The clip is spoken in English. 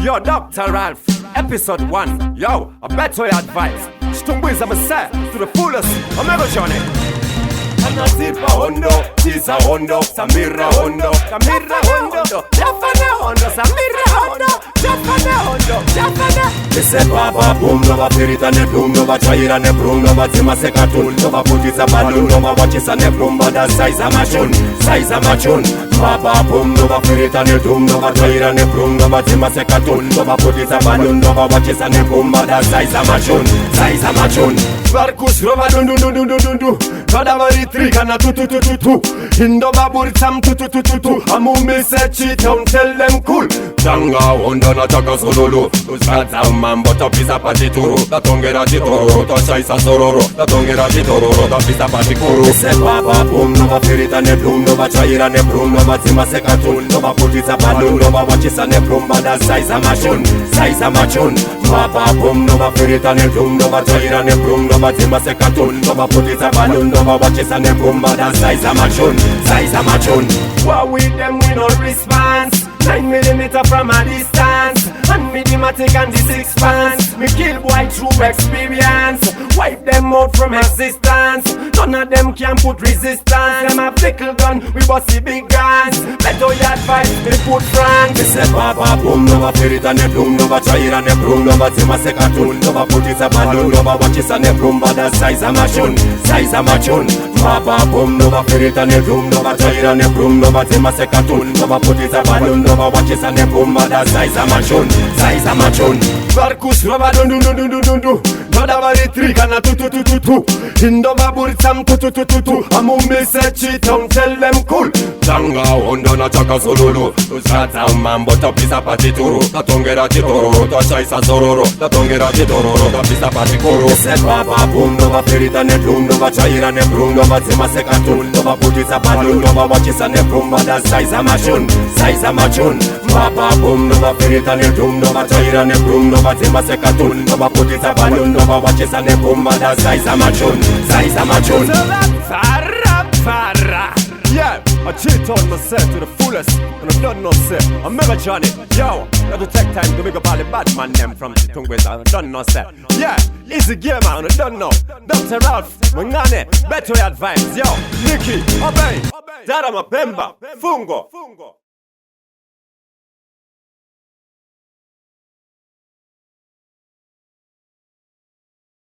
Yo, Dr. Ralph, episode 1. Yo, I better your advice. Stumbuiza masa to the fullest. I'm never Johnny. Anazipa Hondo, Tisa Hondo, Samira Hondo, Kamira Hondo, Jafana Hondo, Samira Hondo, Jafana Hondo, Jafana. Ese papa boom no va ferita ne boom no va chaira ne boom no va tima sekatun no va putisa balloon no va watchisa ne boom ba da size machun papa boom no va ferita ne boom no va chaira ne boom no va tima sekatun no va putisa balloon no va watchisa ne boom ba da size machun Varkus rova dun Kadavari trikana tu Indo babur tam tu Amumi se cheat don't tell them cool Tanga honda na chaka sololo Usata mambo to pisa pati turu Da tongera jitoro to chaisa sororo Da tongera jitoro to pisa pati kuru Se papa boom no va ferita ne bloom no va chaira ne bloom no va tima sekatun no va putisa balloon no va watchisa ne bloom ba da size machun Papa boom no va ferita ne bloom no va chaira ne bloom no va tima sekatun no va putisa balloon no va watchisa ne bloom ba da size machun What with them we no response 9mm from a distance And medimatic and the 6 pants Me kill boy through experience Wipe them out from existence None of them can put resistance Them a fickle gun, we bossy big guns Better your advice, me put frank Me say papa boom no va ferita ne bloom no va chaira ne bloom no va tima sekatun no va putisa balloon no va watchisa ne bloom ba da size machun Papa boom no va ferita ne bloom no va chaira ne bloom no va tima sekatun no va putisa balloon no va watchisa ne bloom ba da size machun Varkus rova dun Kadavari trikana tu Indo babur tam tu Amumi se cheat don't tell them cool Tanga honda na chaka sololo Usata mambo to pisa pati turu Da tongera jitoro to chaisa sororo Da tongera jitoro to pisa pati kuru Se papa boom no va ferita ne bloom no va chaira ne bloom no va tima sekatun no va putisa balloon no va watchisa ne bloom ba da size machun Papa boom no va ferita ne bloom no va chaira ne bloom no va tima sekatun no va putisa balloon no va watchisa ne bloom ba da size machun Farra. Yeah, I cheat on myself to the fullest And I done no say, I'm mega Johnny. Yo, gotta take time to make up all the bad man them from the Tungweza. I done no say. Yeah, easy game man, I done no. Dr. Ralph, Mangane, better advice. Yo, Nicky, obey. Dada Mapemba, Fungo.